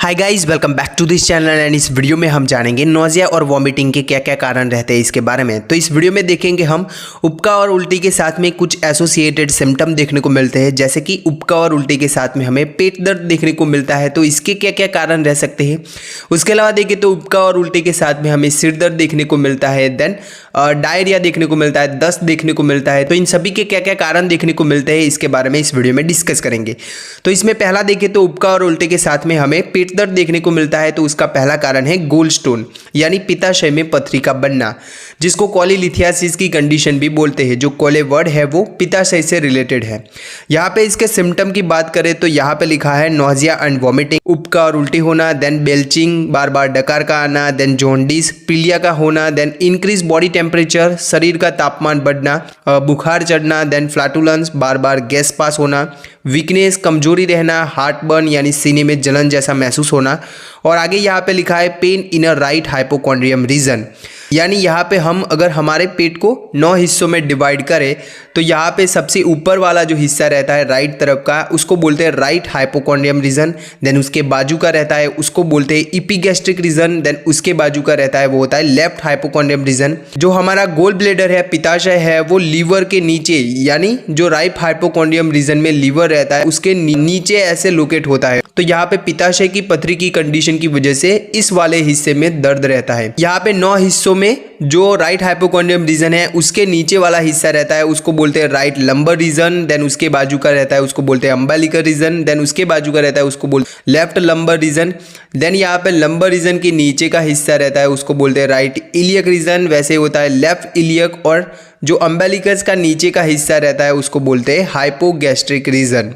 Hi guys, welcome back to this channel and इस video में हम जानेंगे नोजिया और वॉमिटिंग के क्या क्या कारण रहते हैं इसके बारे में। तो इस वीडियो में देखेंगे हम उबका और उल्टी के साथ में कुछ एसोसिएटेड सिम्टम देखने को मिलते हैं, जैसे कि उबका और उल्टी के साथ में हमें पेट दर्द देखने को मिलता है, तो इसके क्या क्या कारण रह सकते हैं। उसके अलावा देखिए तो उबका और उल्टी के साथ में हमें सिर दर्द देखने को मिलता है, देन डायरिया देखने को मिलता है, दस्त देखने को मिलता है। तो इन सभी के क्या क्या कारण देखने को मिलते हैं इसके बारे में इस वीडियो में डिस्कस करेंगे। तो इसमें पहला देखिए तो उबका और उल्टी के साथ में हमें पेट दर्द देखने को मिलता है, तो उसका पहला कारण है गोलस्टोन यानी पित्ताशय में पथरी का बनना, जिसको कोलीलिथियासिस की कंडीशन भी बोलते हैं। जो कोले वर्ड है वो पित्ताशय से रिलेटेड है। यहाँ पे इसके सिम्टम की बात करें तो यहाँ पे लिखा है नोजिया एंड वॉमिटिंग, उबका और उल्टी होना, देन बेल्चिंग, बार बार डकार का आना, देन जॉन्डिस, पीलिया का होना, देन इंक्रीज बॉडी टेम्परेचर, शरीर का तापमान बढ़ना, बुखार चढ़ना, देन फ्लैटुलेंस, बार बार गैस पास होना, वीकनेस, कमजोरी रहना, हार्ट बर्न यानी सीने में जलन जैसा महसूस होना। और आगे यहाँ पे लिखा है pain in a right hypochondrium region, यानी यहाँ पे हम अगर हमारे पेट को 9 हिस्सों में डिवाइड करें तो यहाँ पे सबसे ऊपर वाला जो हिस्सा रहता है राइट तरफ का, उसको बोलते हैं राइट हाइपोकॉन्ड्रियम रीजन। देन उसके बाजू का रहता है उसको बोलते हैं इपिगैस्ट्रिक रीजन। देन उसके बाजू का रहता है वो होता है लेफ्ट हाइपोकॉन्ड्रियम रीजन। जो हमारा गोल ब्लेडर है, पित्ताशय है, वो लीवर के नीचे, यानी जो राइट हाइपोकॉन्ड्रियम रीजन में लीवर रहता है उसके नीचे ऐसे लोकेट होता है। तो यहाँ पे पित्ताशय की पथरी की कंडीशन की वजह से इस वाले हिस्से में दर्द रहता है। यहाँ पे 9 हिस्सों में जो राइट हाइपोकॉन्ड्रियम रीजन है उसके नीचे वाला हिस्सा रहता है उसको बोलते हैं राइट लंबर रीजन। देन उसके बाजू का रहता है उसको बोलते हैं अम्बिलिकल रीजन। देन उसके बाजू का रहता है उसको बोलते हैं लेफ्ट लंबर रीजन। देन यहाँ पे लंबर रीजन के नीचे का हिस्सा रहता है उसको बोलते हैं राइट इलियक रीजन, वैसे होता है लेफ्ट इलियक। और जो अम्बिलिकस का नीचे का हिस्सा रहता है उसको बोलते हैं हाइपोगैस्ट्रिक रीजन।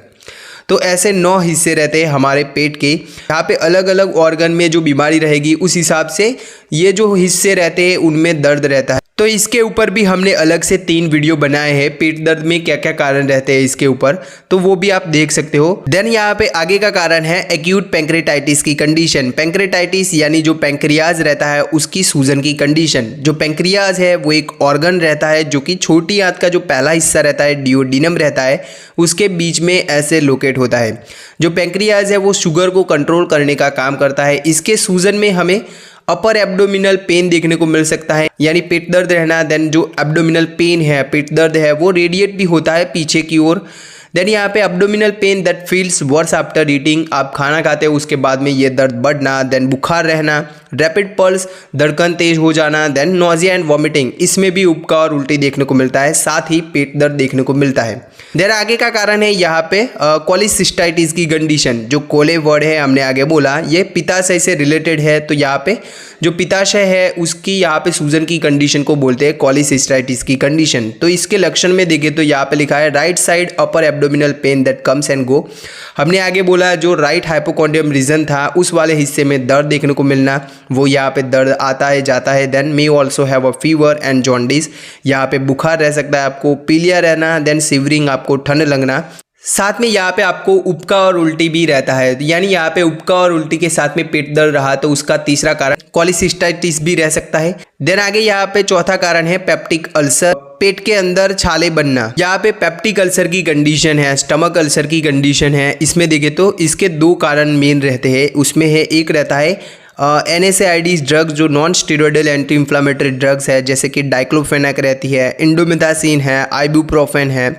तो ऐसे 9 हिस्से रहते हैं हमारे पेट के। यहाँ पे अलग अलग ऑर्गन में जो बीमारी रहेगी उस हिसाब से ये जो हिस्से रहते हैं उनमें दर्द रहता है। तो इसके ऊपर भी हमने अलग से 3 वीडियो बनाए हैं, पेट दर्द में क्या क्या कारण रहते हैं इसके ऊपर, तो वो भी आप देख सकते हो। देन यहाँ पे आगे का कारण है एक्यूट पैंक्रेटाइटिस की कंडीशन। पैंक्रेटाइटिस यानी जो पैंक्रियाज रहता है उसकी सूजन की कंडीशन। जो पैंक्रियाज है वो एक ऑर्गन रहता है जो कि छोटी आंत का जो पहला हिस्सा रहता है डियोडिनम रहता है उसके बीच में ऐसे लोकेट होता है। जो पैंक्रियाज है वो शुगर को कंट्रोल करने का काम करता है। इसके सूजन में हमें अपर एब्डोमिनल पेन देखने को मिल सकता है, यानी पेट दर्द रहना। देन जो एब्डोमिनल पेन है, पेट दर्द है, वो रेडिएट भी होता है पीछे की ओर। देन यहाँ पे abdominal pain that feels worse after eating, आप खाना खाते हो उसके बाद में ये दर्द बढ़ना। देन बुखार रहना, रैपिड पल्स, धड़कन तेज हो जाना। देन नोजिया एंड वॉमिटिंग, इसमें भी उबका और उल्टी देखने को मिलता है, साथ ही पेट दर्द देखने को मिलता है। देन आगे का कारण है यहाँ पे कोलिसिस्टाइटिस की कंडीशन। जो कोले वर्ड है हमने आगे बोला ये पित्ताशय से रिलेटेड है, तो यहाँ पे जो पित्ताशय है उसकी यहाँ पे सूजन की कंडीशन को बोलते हैं कोलिसिस्टाइटिस की कंडीशन। तो इसके लक्षण में देखें तो यहाँ पे लिखा है right side upper abdominal pain that comes and go. हमने आगे बोला जो राइट हाइपोकॉन्ड्रियम रीजन था उस वाले हिस्से में दर्द देखने को मिलना, वो यहाँ पे दर्द आता है जाता है। Then may also have a fever and jaundice, यहाँ पे बुखार रह सकता है आपको, पीलिया रहना, देन सिवरिंग, आपको ठंड लगना। साथ में यहाँ पे आपको उबका और उल्टी भी रहता है, यानी यहाँ पे उबका और उल्टी के साथ में पेट दर्द रहा तो उसका तीसरा कारण कोलिसिस्टाइटिस भी रह सकता है। देन आगे यहाँ पे चौथा कारण है पेप्टिक अल्सर, पेट के अंदर छाले बनना। यहाँ पे पेप्टिक अल्सर की कंडीशन है, स्टमक अल्सर की कंडीशन है। इसमें देखे तो इसके 2 कारण मेन रहते हैं। उसमें है एक रहता है NSAIDs ड्रग्स, जो non steroidal anti inflammatory drugs है, जैसे कि डाइक्लोफेनाक रहती है, इंडोमिथासिन है, आइबुप्रोफेन है।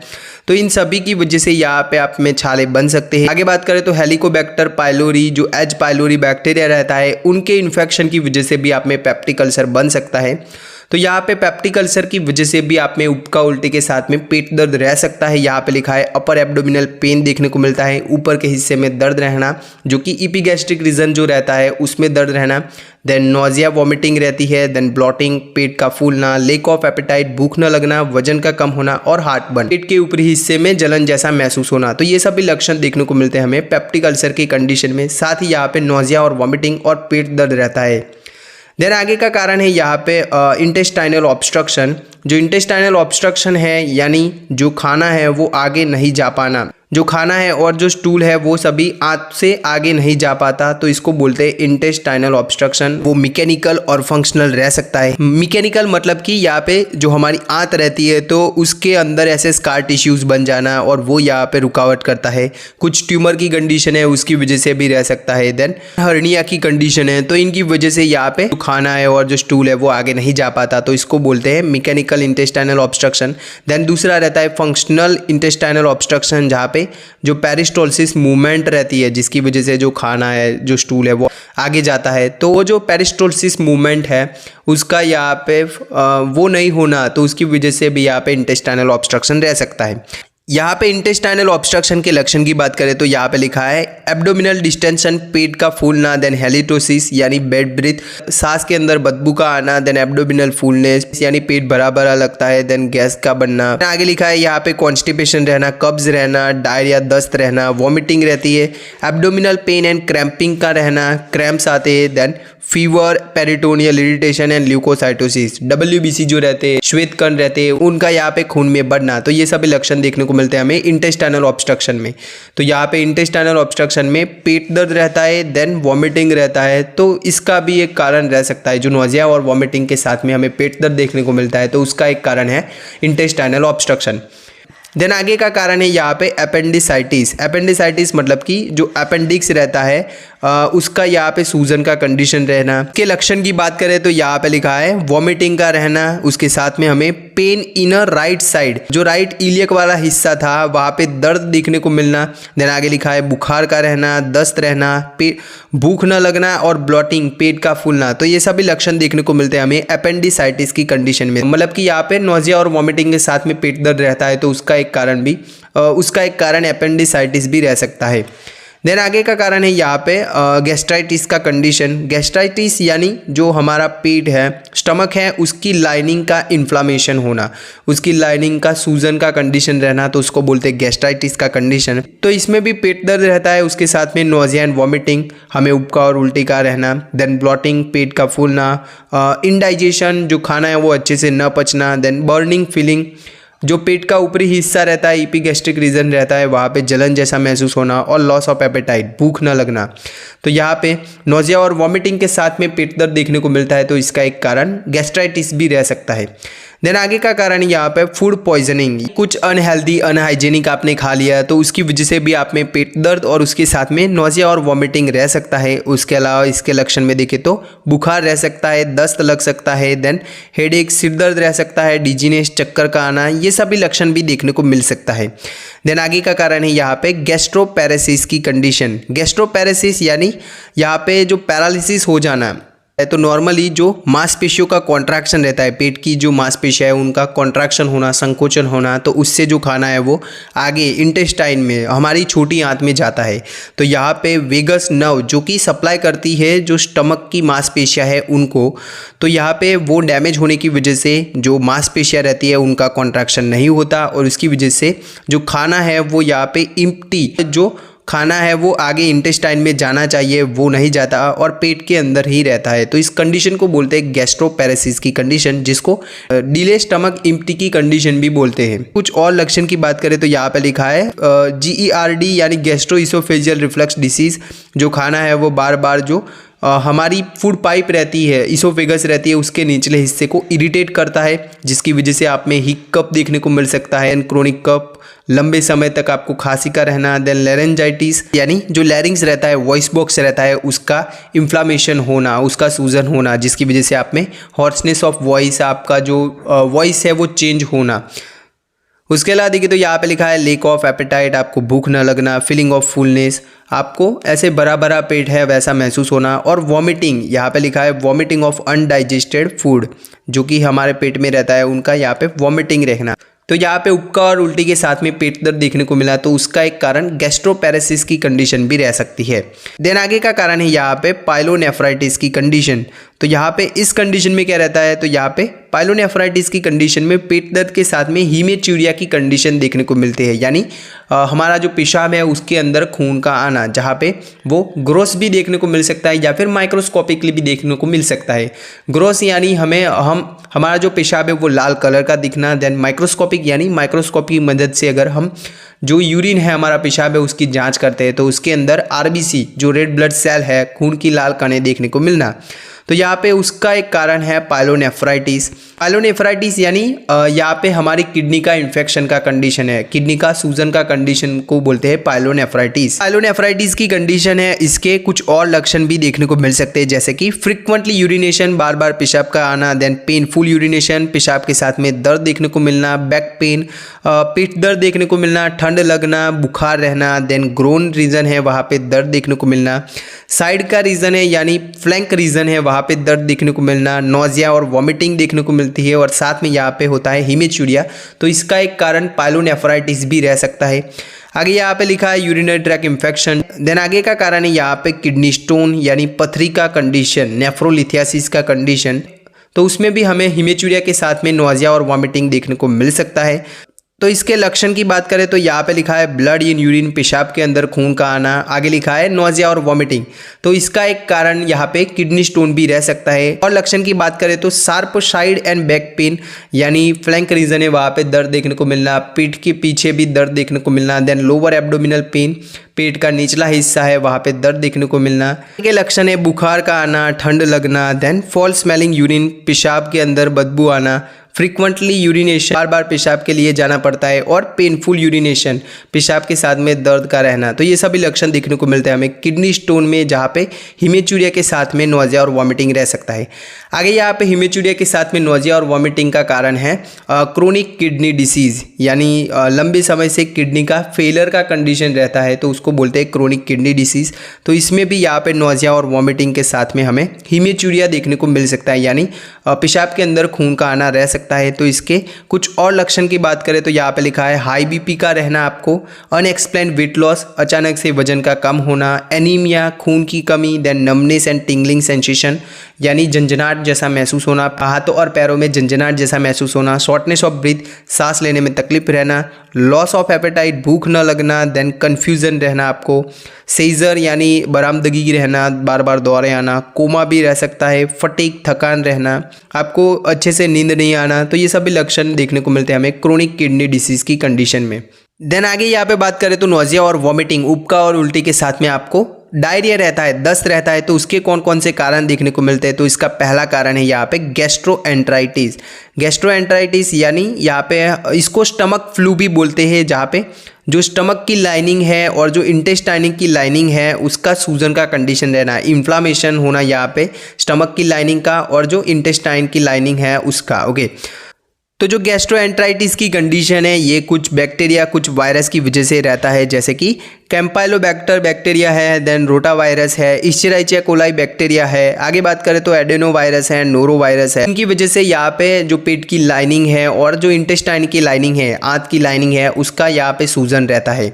तो इन सभी की वजह से यहाँ पे आप में छाले बन सकते हैं। आगे बात करें तो हेलिकोबैक्टर पाइलोरी, जो एच पाइलोरी बैक्टीरिया रहता है, उनके इन्फेक्शन की वजह से भी आप में पेप्टिक अल्सर बन सकता है। तो यहाँ पे पेप्टिक अल्सर की वजह से भी आप में उबका उल्टी के साथ में पेट दर्द रह सकता है। यहाँ पे लिखा है अपर एब्डोमिनल पेन देखने को मिलता है, ऊपर के हिस्से में दर्द रहना, जो कि इपिगैस्ट्रिक रीजन जो रहता है उसमें दर्द रहना। देन नोजिया वॉमिटिंग रहती है, देन ब्लॉटिंग, पेट का फूलना, लेक ऑफ एपेटाइट, भूख न लगना, वजन का कम होना और हार्ट बर्न, पेट के ऊपरी हिस्से में जलन जैसा महसूस होना। तो ये सभी लक्षण देखने को मिलते हैं हमें पेप्टिक अल्सर की कंडीशन में। साथ ही यहाँ पे नोजिया और वॉमिटिंग और पेट दर्द रहता है। देन आगे का कारण है यहाँ पे इंटेस्टाइनल ऑब्स्ट्रक्शन। जो इंटेस्टाइनल ऑब्स्ट्रक्शन है यानी जो खाना है वो आगे नहीं जा पाना, जो खाना है और जो स्टूल है वो सभी आंत से आगे नहीं जा पाता, तो इसको बोलते हैं इंटेस्टाइनल ऑब्स्ट्रक्शन। वो मैकेनिकल और फंक्शनल रह सकता है। मैकेनिकल मतलब कि यहाँ पे जो हमारी आंत रहती है तो उसके अंदर ऐसे स्कार टिश्यूज बन जाना और वो यहाँ पे रुकावट करता है। कुछ ट्यूमर की कंडीशन है उसकी वजह से भी रह सकता है। देन हर्निया की कंडीशन है तो इनकी वजह से यहाँ पे जो खाना है और जो स्टूल है वो आगे नहीं जा पाता, तो इसको बोलते हैं मैकेनिकल इंटेस्टाइनल ऑब्स्ट्रक्शन। देन दूसरा रहता है फंक्शनल इंटेस्टाइनल ऑब्स्ट्रक्शन, जहाँ पे जो पेरिस्टोलिसिस मूवमेंट रहती है जिसकी वजह से जो खाना है जो स्टूल है वो आगे जाता है, तो वो जो पेरिस्टोलिसिस मूवमेंट है उसका यहाँ पे वो नहीं होना, तो उसकी वजह से भी यहाँ पे इंटेस्टाइनल ऑब्स्ट्रक्शन रह सकता है। यहाँ पे इंटेस्टाइनल ऑब्स्ट्रक्शन के लक्षण की बात करें तो यहाँ पे लिखा है एब्डोमिनल डिस्टेंशन, पेट का फूलना, देन हेलिटोसिस यानी बेड ब्रीथ, सांस के अंदर बदबू का आना, देन एब्डोमिनल फूलनेस यानी पेट भरा भरा लगता है, देन गैस का बनना। आगे लिखा है यहाँ पे कॉन्स्टिपेशन रहना, कब्ज रहना, डायरिया दस्त रहना, वॉमिटिंग रहती है, एब्डोमिनल पेन एंड क्रैम्पिंग का रहना, क्रैम्प्स आते हैं, then fever, peritoneal irritation and leukocytosis, WBC जो रहते हैं, श्वेत कण रहते हैं, उनका यहाँ पे खून में बढ़ना, तो ये सभी लक्षण देखने को मिलते हैं हमें इंटेस्टाइनल ऑब्स्ट्रक्शन में। तो यहाँ पे इंटेस्टाइनल ऑब्स्ट्रक्शन में पेट दर्द रहता है, देन वॉमिटिंग रहता है, तो इसका भी एक कारण रह सकता है। जो नोजिया और वॉमिटिंग के साथ में हमें पेट दर्द देखने को मिलता है तो उसका एक कारण है इंटेस्टाइनल ऑब्स्ट्रक्शन। देन आगे का कारण है यहाँ पे अपेंडिसाइटिस। अपेंडिसाइटिस मतलब कि जो अपेंडिक्स रहता है उसका यहाँ पे सूजन का कंडीशन रहना। के लक्षण की बात करें तो यहाँ पे लिखा है वॉमिटिंग का रहना, उसके साथ में हमें पेन इनर राइट साइड, जो राइट इलियक वाला हिस्सा था वहाँ पे दर्द देखने को मिलना। देन आगे लिखा है बुखार का रहना, दस्त रहना, भूख न लगना और ब्लॉटिंग, पेट का फूलना, तो ये सभी लक्षण देखने को मिलते हैं हमें अपेंडिसाइटिस की कंडीशन में। मतलब कि यहाँ पे नोजिया और वॉमिटिंग के साथ में पेट दर्द रहता है तो उसका एक कारण अपेंडिसाइटिस भी रह सकता है। देन आगे का कारण है यहाँ पे गैस्ट्राइटिस का कंडीशन। गैस्ट्राइटिस यानी जो हमारा पेट है, स्टमक है, उसकी लाइनिंग का इन्फ्लामेशन होना, उसकी लाइनिंग का सूजन का कंडीशन रहना, तो उसको बोलते हैं गैस्ट्राइटिस का कंडीशन। तो इसमें भी पेट दर्द रहता है, उसके साथ में नोजिया एंड वॉमिटिंग, हमें उबका और उल्टी का रहना, देन ब्लॉटिंग, पेट का फूलना, इनडाइजेशन, जो खाना है वो अच्छे से न पचना, देन बर्निंग फीलिंग, जो पेट का ऊपरी हिस्सा रहता है, इपिगैस्ट्रिक रीजन रहता है, वहाँ पे जलन जैसा महसूस होना और लॉस ऑफ एपेटाइट, भूख न लगना। तो यहाँ पे नोजिया और वॉमिटिंग के साथ में पेट दर्द देखने को मिलता है तो इसका एक कारण गैस्ट्राइटिस भी रह सकता है। देन आगे का कारण यहाँ पे फूड पॉइजनिंग, कुछ अनहेल्दी अनहाइजेनिक आपने खा लिया तो उसकी वजह से भी आप में पेट दर्द और उसके साथ में नोजिया और वॉमिटिंग रह सकता है। उसके अलावा इसके लक्षण में देखें तो बुखार रह सकता है, दस्त लग सकता है, देन हेडेक, सिर दर्द रह सकता है, डिजीनेस, चक्कर का आना, ये सभी लक्षण भी देखने को मिल सकता है। देन आगे का कारण है यहाँ पे गैस्ट्रोपैरेसिस की कंडीशन। गैस्ट्रोपैरेसिस यानी यहाँ पे जो पैरालिसिस हो जाना है, तो नॉर्मली जो मांसपेशियों का कॉन्ट्रैक्शन रहता है, पेट की जो मांसपेशियां है उनका कॉन्ट्रैक्शन होना, संकोचन होना, तो उससे जो खाना है वो आगे इंटेस्टाइन में, हमारी छोटी आंत में जाता है। तो यहाँ पे वेगस नर्व जो कि सप्लाई करती है जो स्टमक की मांसपेशियां है उनको, तो यहाँ पे वो डैमेज होने की वजह से जो मांसपेशियां रहती है उनका कॉन्ट्रैक्शन नहीं होता और उसकी वजह से जो खाना है वो यहाँ पे इम्प्टी, जो खाना है वो आगे इंटेस्टाइन में जाना चाहिए वो नहीं जाता और पेट के अंदर ही रहता है। तो इस कंडीशन को बोलते हैं गैस्ट्रोपैरेसिस की कंडीशन, जिसको डिले स्टमक इम्प्टी की कंडीशन भी बोलते हैं। कुछ और लक्षण की बात करें तो यहाँ पे लिखा है GERD यानी गैस्ट्रोइसोफेजियल रिफ्लक्स डिसीज, जो खाना है वो बार बार जो हमारी फूड पाइप रहती है, इसोफेगस रहती है, उसके निचले हिस्से को इरिटेट करता है, जिसकी वजह से आप में हिक्कप देखने को मिल सकता है, क्रोनिक कप, लंबे समय तक आपको खांसी का रहना, देन लैरेंजाइटिस यानी जो लैरिंग्स रहता है, वॉइस बॉक्स रहता है, उसका इन्फ्लामेशन होना, उसका सूजन होना, जिसकी वजह से आप में हॉर्सनेस ऑफ वॉइस, आपका जो वॉइस है वो चेंज होना। उसके अलावा देखिए तो यहाँ पे लिखा है लेक ऑफ एपेटाइट, आपको भूख न लगना, फीलिंग ऑफ फुलनेस, आपको ऐसे भरा भरा पेट है वैसा महसूस होना, और वॉमिटिंग, यहाँ पे लिखा है वॉमिटिंग ऑफ अनडाइजेस्टेड फूड, जो कि हमारे पेट में रहता है उनका यहाँ पे वॉमिटिंग रहना। तो यहाँ पे उबका और उल्टी के साथ में पेट दर्द देखने को मिला तो उसका एक कारण गैस्ट्रोपैरेसिस की कंडीशन भी रह सकती है। देन आगे का कारण है यहाँ पे पाइलोनेफ्राइटिस की कंडीशन। तो यहाँ पे इस कंडीशन में क्या रहता है, तो यहाँ पे पाइलोनेफ्राइटिस की कंडीशन में पेट दर्द के साथ में हीमेच्यूरिया की कंडीशन देखने को मिलती है, यानी हमारा जो पेशाब है उसके अंदर खून का आना, जहाँ पे वो ग्रोस भी देखने को मिल सकता है या फिर माइक्रोस्कोपिकली भी देखने को मिल सकता है। ग्रोस यानी हमारा जो पेशाब है वो लाल कलर का दिखना, देन माइक्रोस्कोपिक यानी माइक्रोस्कोप की मदद से अगर हम जो यूरिन है हमारा पेशाब है उसकी जांच करते हैं तो उसके अंदर आरबीसी जो रेड ब्लड सेल है खून की लाल कणें देखने को मिलना। तो यहाँ पे उसका एक कारण है पायलोनेफ्राइटिस। पायलोनेफ्राइटिस यानी यहाँ पे हमारी किडनी का इन्फेक्शन का कंडीशन है, किडनी का सूजन का कंडीशन को बोलते हैं पायलोनेफ्राइटिस। पायलोनेफ्राइटिस की कंडीशन है, इसके कुछ और लक्षण भी देखने को मिल सकते हैं जैसे कि फ्रिक्वेंटली यूरिनेशन, बार बार पेशाब का आना, देन पेनफुल यूरिनेशन, पेशाब के साथ में दर्द देखने को मिलना, बैक पेन, पेट दर्द देखने को मिलना, ठंड लगना, बुखार रहना, देन ग्रोन रीजन है वहाँ पे दर्द देखने को मिलना, साइड का रीजन है यानी फ्लैंक रीजन है वहाँ पे दर्द देखने को मिलना, नोजिया और वॉमिटिंग देखने को मिलती है और साथ में यहाँ पे होता है हीमेचूरिया। तो इसका एक कारण पायलोनेफ्राइटिस भी रह सकता है। आगे यहाँ पे लिखा है यूरिनरी ट्रैक इन्फेक्शन। देन आगे का कारण है यहाँ पे किडनी स्टोन यानी पथरी का कंडीशन, नेफ्रोलिथियासिस का कंडीशन। तो उसमें भी हमें हीमेचूरिया के साथ में नोजिया और वॉमिटिंग देखने को मिल सकता है। तो इसके लक्षण की बात करें तो यहाँ पे लिखा है ब्लड इन यूरिन, पेशाब के अंदर खून का आना। आगे लिखा है नोजिया और वॉमिटिंग, तो इसका एक कारण यहाँ पे किडनी स्टोन भी रह सकता है। और लक्षण की बात करें तो sharp side and back pain यानी फ्लैंक रीजन है वहाँ पे दर्द देखने को मिलना, पीठ के पीछे भी दर्द देखने को मिलना, देन लोअर एब्डोमिनल पेन, पेट का निचला हिस्सा है वहाँ पे दर्द देखने को मिलना। के लक्षण है बुखार का आना, ठंड लगना, देन फॉल स्मेलिंग यूरिन, पेशाब के अंदर बदबू आना, फ्रीक्वेंटली यूरिनेशन, बार बार पेशाब के लिए जाना पड़ता है, और पेनफुल यूरिनेशन, पेशाब के साथ में दर्द का रहना। तो ये सभी लक्षण देखने को मिलते हैं हमें किडनी स्टोन में, जहाँ पे हीमेचूरिया के साथ में नोजिया और वॉमिटिंग रह सकता है। आगे यहाँ पे हीमेचूरिया के साथ में नोजिया और वॉमिटिंग का कारण है क्रोनिक किडनी डिसीज यानी लंबे समय से किडनी का फेलियर का कंडीशन रहता है तो उसको बोलते हैं क्रोनिक किडनी डिसीज। तो इसमें भी यहाँ पे नोजिया और वॉमिटिंग के साथ में हमें हीमेचूरिया देखने को मिल सकता है यानी पेशाब के अंदर खून का आना रह सकता है। तो इसके कुछ और लक्षण की बात करें तो यहाँ पे लिखा है हाई बीपी का रहना, आपको अनएक्सप्लेन्ड वेट लॉस, अचानक से वजन का कम होना, एनीमिया, खून की कमी, then numbness and tingling sensation यानी झंझनाहट जैसा महसूस होना, हाथों और पैरों में झंझनाहट जैसा महसूस होना, शॉर्टनेस ऑफ ब्रीथ, सांस लेने में तकलीफ रहना, लॉस ऑफ एपेटाइट, भूख न लगना, देन कन्फ्यूजन रहना, आपको सीजर यानी बरामदगी रहना, बार बार दौरे आना, कोमा भी रह सकता है, फटीग, थकान रहना, आपको अच्छे से नींद नहीं आना। तो ये सभी लक्षण देखने को मिलते हैं हमें क्रोनिक किडनी डिसीज की कंडीशन में। देन आगे यहाँ पे बात करें तो नोजिया और वॉमिटिंग, उबका और उल्टी के साथ में आपको डायरिया रहता है, दस्त रहता है। तो उसके कौन कौन से कारण देखने को मिलते हैं तो इसका पहला कारण है यहाँ पे गैस्ट्रोएंटराइटिस। गैस्ट्रोएंटराइटिस यानी यहाँ पे इसको स्टमक फ्लू भी बोलते हैं, जहाँ पे जो स्टमक की लाइनिंग है और जो इंटेस्टाइन की लाइनिंग है उसका सूजन का कंडीशन रहना, इन्फ्लामेशन होना यहाँ पे स्टमक की लाइनिंग का और जो इंटेस्टाइन की लाइनिंग है उसका। ओके, तो जो गैस्ट्रोएंटराइटिस की कंडीशन है ये कुछ बैक्टीरिया, कुछ वायरस की वजह से रहता है, जैसे कि कैम्पाइलोबैक्टर बैक्टीरिया है, देन रोटा वायरस है, इश्चेराइचिया कोलाई बैक्टीरिया है। आगे बात करें तो एडेनो वायरस है, नोरो वायरस है। इनकी वजह से यहाँ पे जो पेट की लाइनिंग है और जो इंटेस्टाइन की लाइनिंग है, आंत की लाइनिंग है, उसका यहाँ पे सूजन रहता है।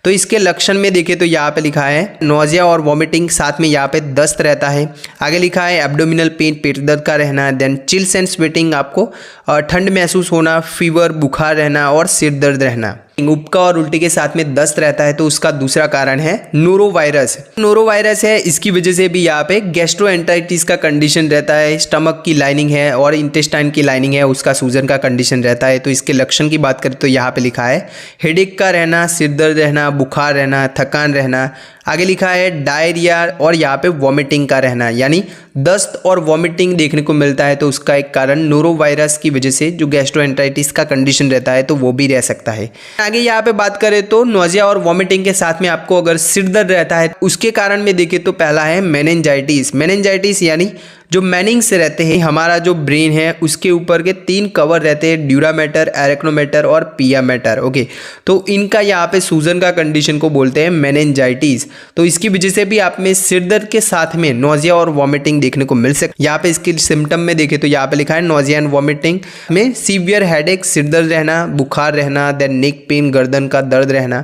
तो इसके लक्षण में देखें तो यहाँ पे लिखा है नोजिया और वॉमिटिंग, साथ में यहाँ पे दस्त रहता है। आगे लिखा है एब्डोमिनल पेन, पेट दर्द का रहना, देन चिल्स एंड स्वेटिंग, आपको ठंड महसूस होना, फीवर, बुखार रहना और सिर दर्द रहना। उबका और उल्टी के साथ में दस्त रहता है तो उसका दूसरा कारण है नोरोवायरस। नोरोवायरस है, इसकी वजह से भी यहाँ पे गैस्ट्रोएंटराइटिस का कंडीशन रहता है, स्टमक की लाइनिंग है और इंटेस्टाइन की लाइनिंग है उसका सूजन का कंडीशन रहता है। तो इसके लक्षण की बात करें तो यहाँ पे लिखा है हेडेक का रहना, सिर दर्द रहना, बुखार रहना, थकान रहना। आगे लिखा है डायरिया और यहाँ पे वॉमिटिंग का रहना, यानी दस्त और वॉमिटिंग देखने को मिलता है। तो उसका एक कारण नोरोवायरस की वजह से जो गैस्ट्रोएंटराइटिस का कंडीशन रहता है तो वो भी रह सकता है। आगे यहाँ पे बात करें तो नोजिया और वॉमिटिंग के साथ में आपको अगर सिर दर्द रहता है उसके कारण में देखें तो पहला है मेनिंजाइटिस। मेनिंजाइटिस यानी जो मैनिंग्स रहते हैं, हमारा जो ब्रेन है उसके ऊपर के 3 कवर रहते हैं, ड्यूरामेटर, एरेक्नोमेटर और पिया मैटर। ओके, तो इनका यहाँ पे सूजन का कंडीशन को बोलते हैं मेनिंजाइटिस। तो इसकी वजह से भी आप में सिर दर्द के साथ में नोजिया और वॉमिटिंग देखने को मिल सकती है। यहाँ पे इसके सिम्टम में देखें तो यहाँ पे लिखा है नोजिया एंड वॉमिटिंग में सीवियर हेडेक, सिर दर्द रहना, बुखार रहना, देन नेक पेन, गर्दन का दर्द रहना,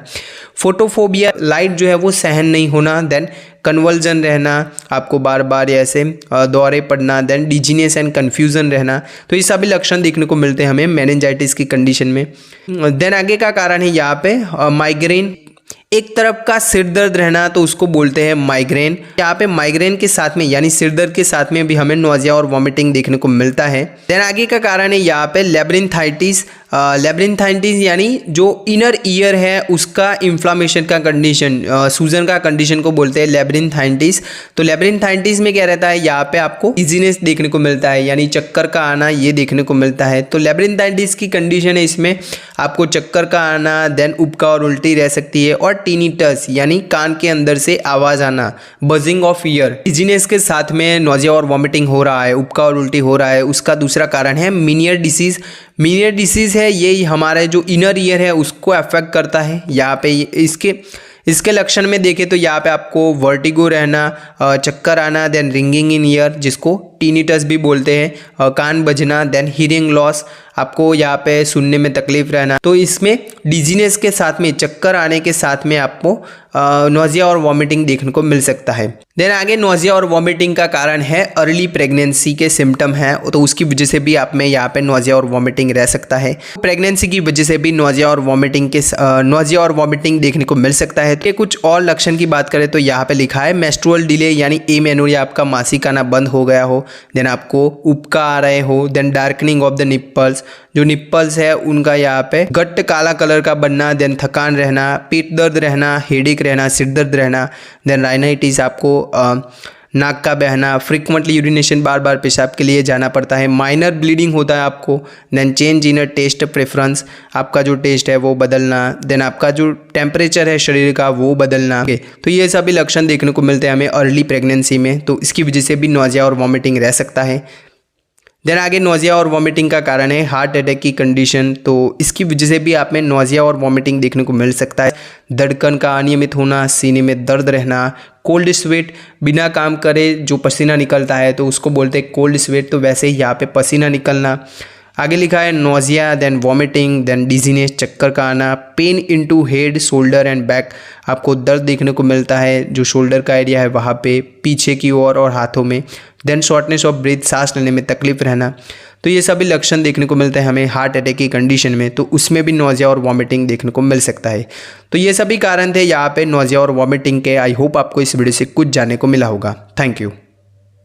फोटोफोबिया, लाइट जो है वो सहन नहीं होना, देन कन्वर्जन रहना, आपको बार बार ऐसे दौरे पड़ना, देन डिजीनेस एंड कन्फ्यूजन रहना। तो ये सभी लक्षण देखने को मिलते हैं हमें मेनिंजाइटिस की कंडीशन में। देन आगे का कारण है यहाँ पे माइग्रेन, एक तरफ का सिर दर्द रहना तो उसको बोलते हैं माइग्रेन। यहाँ पे माइग्रेन के साथ में यानी सिर दर्द के साथ में भी हमें नोजिया और वॉमिटिंग देखने को मिलता है। देन आगे का कारण है यहाँ पे लेब्रिंथाइटिस, लेब्रिंथाइटिस यानी जो इनर ईयर है उसका इन्फ्लामेशन का कंडीशन, सूजन का कंडीशन को बोलते हैं लेब्रिंथाइटिस। तो लेब्रिंथाइटिस में क्या रहता है, यहाँ पे आपको डिजीनेस देखने को मिलता है, यानी चक्कर का आना ये देखने को मिलता है। तो लेब्रिंथाइटिस की कंडीशन है, इसमें आपको चक्कर का आना, देन उबका और उल्टी रह सकती है, और टिनिटस यानी कान के अंदर से आवाज़ आना, बजिंग ऑफ ईयर। डिजीनेस के साथ में नोजिया और वॉमिटिंग हो रहा है, उबका और उल्टी हो रहा है, उसका दूसरा कारण है मीनियर डिसीज़। मीनियर डिसीज़ है ये हमारे जो इनर ईयर है उसको अफेक्ट करता है। यहाँ पे इसके लक्षण में देखें तो यहाँ पे आपको वर्टिगो रहना, चक्कर आना, देन रिंगिंग इन ईयर जिसको टिनिटस भी बोलते हैं, कान बजना, देन हियरिंग लॉस, आपको यहाँ पे सुनने में तकलीफ रहना। तो इसमें डिजीनेस के साथ में, चक्कर आने के साथ में आपको नोजिया और वॉमिटिंग देखने को मिल सकता है। देन आगे नोजिया और वॉमिटिंग का कारण है अर्ली प्रेगनेंसी के सिम्टम है, तो उसकी वजह से भी आप में यहाँ पे नोजिया और वॉमिटिंग रह सकता है। प्रेगनेंसी की वजह से भी नोजिया और वॉमिटिंग देखने को मिल सकता है। तो कुछ और लक्षण की बात करें तो यहाँ पे लिखा है मेंस्ट्रुअल डिले, यानी एमेनोरिया, आपका मासिक आना बंद हो गया हो, देन आपको उबका आ रहे हो, then darkening of the nipples, जो निप्पल्स है उनका यहाँ पे गट्ट काला कलर का बनना, देन थकान रहना, पेट दर्द रहना, हेडेक रहना, सिर दर्द रहना, देन राइनाइटिस, आपको नाक का बहना, फ्रिक्वेंटली यूरिनेशन, बार बार पेशाब के लिए जाना पड़ता है, माइनर ब्लीडिंग होता है आपको, then change in taste preference, आपका जो टेस्ट है वो बदलना, देन आपका जो टेम्परेचर है शरीर का वो बदलना। तो ये सभी लक्षण देखने को मिलते हैं हमें अर्ली प्रेगनेंसी में, तो इसकी वजह से भी नोजिया और वॉमिटिंग रह सकता है। देन आगे नोजिया और वॉमिटिंग का कारण है हार्ट अटैक की कंडीशन, तो इसकी वजह से भी आप में नोजिया और वॉमिटिंग देखने को मिल सकता है। धड़कन का अनियमित होना, सीने में दर्द रहना, कोल्ड स्वेट, बिना काम करे जो पसीना निकलता है तो उसको बोलते हैं कोल्ड स्वेट, तो वैसे ही यहाँ पे पसीना निकलना। आगे लिखा है nausea, then vomiting, then dizziness, चक्कर का आना, pain into head, shoulder and back, आपको दर्द देखने को मिलता है जो शोल्डर का एरिया है वहाँ पे, पीछे की ओर और हाथों में, देन शॉर्टनेस ऑफ ब्रीथ, सांस लेने में तकलीफ रहना। तो ये सभी लक्षण देखने को मिलते हैं हमें हार्ट अटैक की कंडीशन में, तो उसमें भी नोजिया और वॉमिटिंग देखने को मिल सकता है। तो ये सभी कारण थे यहाँ पे नोजिया और वॉमिटिंग के। आई होप आपको इस वीडियो से कुछ जानने को मिला होगा। Thank you.